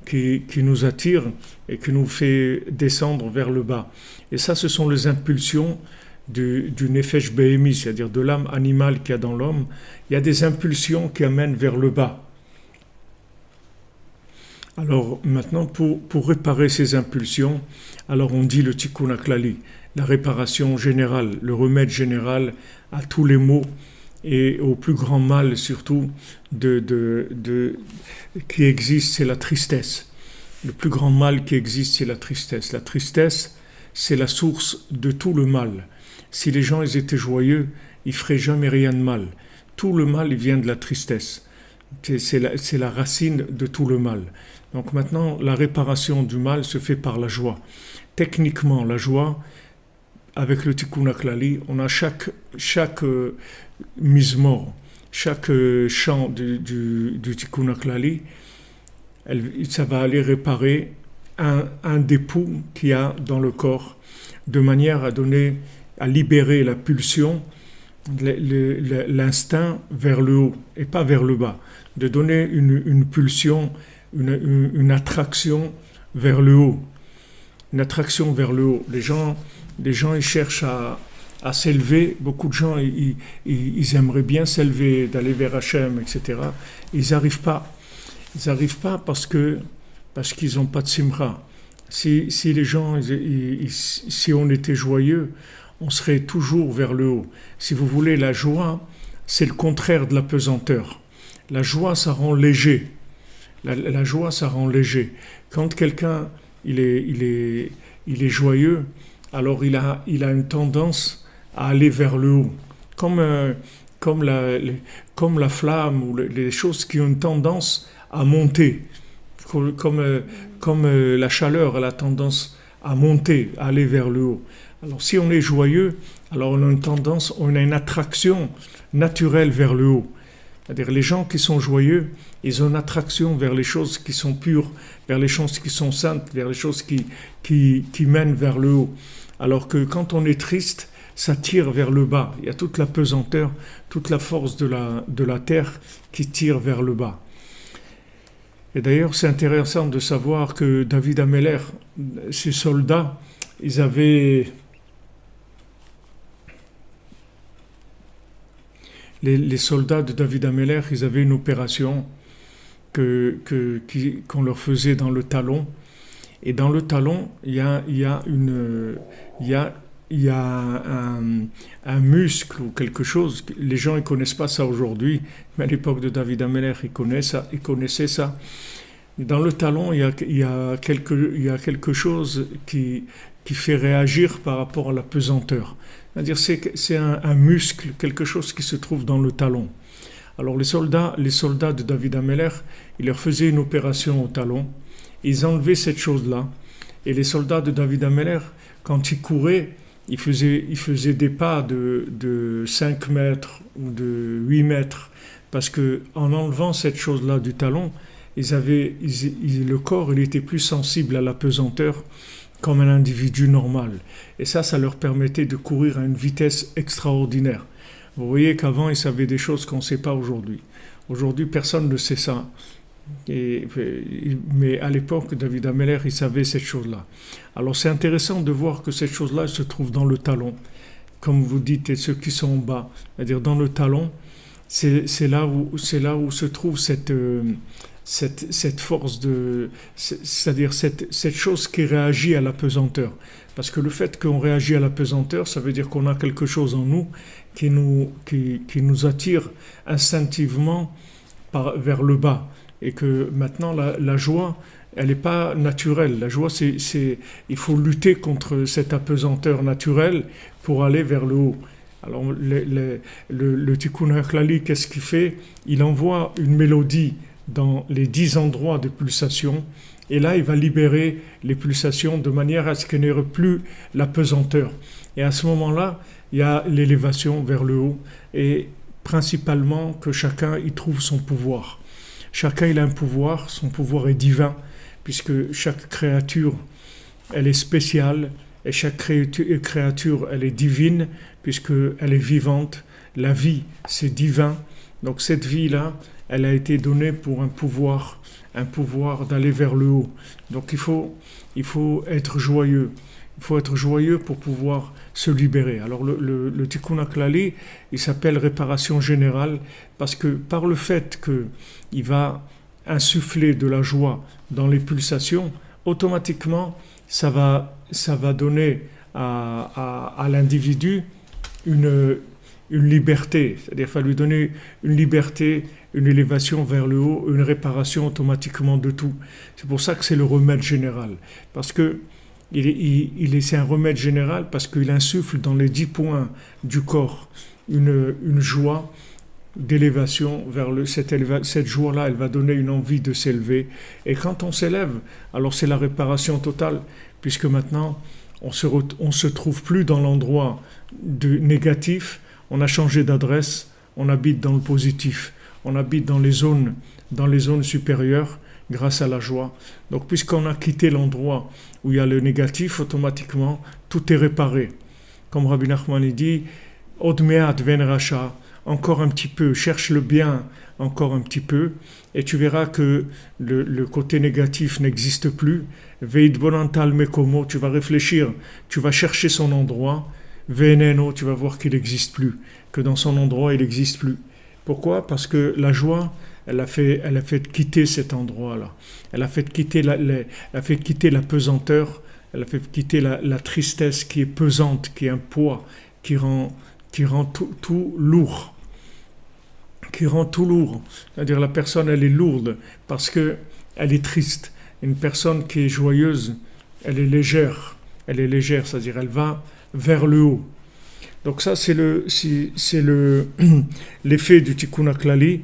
qui nous attire et qui nous fait descendre vers le bas. Et ça, ce sont les impulsions du Nefesh Behemi, c'est-à-dire de l'âme animale qu'il y a dans l'homme. Il y a des impulsions qui amènent vers le bas. Alors maintenant, pour réparer ces impulsions, alors on dit le Tikkun HaKlali, la réparation générale, le remède général à tous les maux et au plus grand mal surtout qui existe, c'est la tristesse. Le plus grand mal qui existe, c'est la tristesse. La tristesse, c'est la source de tout le mal. Si les gens ils étaient joyeux, ils feraient jamais rien de mal. Tout le mal, il vient de la tristesse. C'est la racine de tout le mal. Donc maintenant, la réparation du mal se fait par la joie. Techniquement, la joie, avec le Tikkun HaKlali, on a chaque mizmor, chaque chant du Tikkun HaKlali, ça va aller réparer un dépoux qu'il y a dans le corps, de manière à libérer la pulsion, l'instinct vers le haut et pas vers le bas, de donner une pulsion, une attraction vers le haut, une attraction vers le haut. Les gens ils cherchent à s'élever. Beaucoup de gens ils aimeraient bien s'élever, d'aller vers Hachem, etc. Ils n'arrivent pas. Ils n'arrivent pas parce qu'ils n'ont pas de simra. Si les gens, si on était joyeux, on serait toujours vers le haut. Si vous voulez, la joie, c'est le contraire de la pesanteur. La joie, ça rend léger. La joie, ça rend léger. Quand quelqu'un il est joyeux, alors il a une tendance à aller vers le haut. Comme la flamme ou les choses qui ont une tendance à monter. Comme la chaleur, elle a tendance à monter, à aller vers le haut. Alors si on est joyeux, alors on a une attraction naturelle vers le haut. C'est-à-dire les gens qui sont joyeux, ils ont une attraction vers les choses qui sont pures, vers les choses qui sont saintes, vers les choses qui mènent vers le haut. Alors que quand on est triste, ça tire vers le bas. Il y a toute la pesanteur, toute la force de la terre qui tire vers le bas. Et d'ailleurs, c'est intéressant de savoir que David Ameller, ses soldats, ils avaient... Les soldats de David Ameller, ils avaient une opération qu'on leur faisait dans le talon. Et dans le talon, il y a un muscle ou quelque chose. Les gens ne connaissent pas ça aujourd'hui, mais à l'époque de David Ameller, ils connaissaient ça. Dans le talon, il y a quelque chose qui fait réagir par rapport à la pesanteur. C'est-à-dire c'est un muscle, quelque chose qui se trouve dans le talon. Alors les soldats de David Ameller, ils leur faisaient une opération au talon, ils enlevaient cette chose-là, et les soldats de David Ameller, quand ils couraient, ils faisaient des pas de 5 mètres ou de 8 mètres, parce qu'en enlevant cette chose-là du talon, le corps il était plus sensible à la pesanteur comme un individu normal. Et ça leur permettait de courir à une vitesse extraordinaire. Vous voyez qu'avant, ils savaient des choses qu'on ne sait pas aujourd'hui. Aujourd'hui, personne ne sait ça. Mais à l'époque, David Ameller, il savait cette chose-là. Alors c'est intéressant de voir que cette chose-là se trouve dans le talon. Comme vous dites, et ceux qui sont en bas, c'est-à-dire dans le talon, c'est là où se trouve cette force c'est-à-dire cette chose qui réagit à la pesanteur. Parce que le fait qu'on réagit à la pesanteur, ça veut dire qu'on a quelque chose en nous qui nous attire instinctivement vers le bas. Et que maintenant, la joie, elle n'est pas naturelle. La joie, il faut lutter contre cette apesanteur naturelle pour aller vers le haut. Alors, le Tikkun HaKlali, qu'est-ce qu'il fait? Il envoie une mélodie dans les 10 endroits de pulsation, et là il va libérer les pulsations de manière à ce qu'il n'y ait plus la pesanteur. Et à ce moment-là, il y a l'élévation vers le haut, et principalement que chacun y trouve son pouvoir. Chacun il a un pouvoir, son pouvoir est divin, puisque chaque créature elle est spéciale, et chaque créature elle est divine, puisqu'elle est vivante. La vie c'est divin, donc cette vie-là elle a été donnée pour un pouvoir un pouvoir d'aller vers le haut. Donc il faut être joyeux. Il faut être joyeux pour pouvoir se libérer. Alors le Tikkun HaKlali, il s'appelle réparation générale parce que par le fait qu'il va insuffler de la joie dans les pulsations, automatiquement ça va donner à l'individu une liberté, c'est-à-dire qu'il va lui donner une liberté, une élévation vers le haut, une réparation automatiquement de tout. C'est pour ça que c'est le remède général, parce que c'est un remède général parce qu'il insuffle dans les 10 points du corps une joie d'élévation vers cette joie-là, elle va donner une envie de s'élever. Et quand on s'élève, alors c'est la réparation totale, puisque maintenant on se trouve plus dans l'endroit négatif, on a changé d'adresse, on habite dans le positif, on habite dans les zones supérieures grâce à la joie. Donc puisqu'on a quitté l'endroit où il y a le négatif, automatiquement tout est réparé. Comme Rabbi Nachman dit, Od me'at ven racha, encore un petit peu, cherche le bien encore un petit peu, et tu verras que le côté négatif n'existe plus. Veid bonantal mekomo, tu vas réfléchir, tu vas chercher son endroit. Veneno, tu vas voir qu'il n'existe plus, que dans son endroit il n'existe plus. Pourquoi ? Parce que la joie, elle a fait quitter cet endroit-là. Elle a fait quitter la pesanteur, elle a fait quitter la tristesse qui est pesante, qui est un poids, qui rend tout lourd. Qui rend tout lourd. C'est-à-dire la personne, elle est lourde parce qu'elle est triste. Une personne qui est joyeuse, elle est légère. Elle est légère, c'est-à-dire elle va vers le haut. Donc ça, c'est l'effet du Tikkun HaKlali.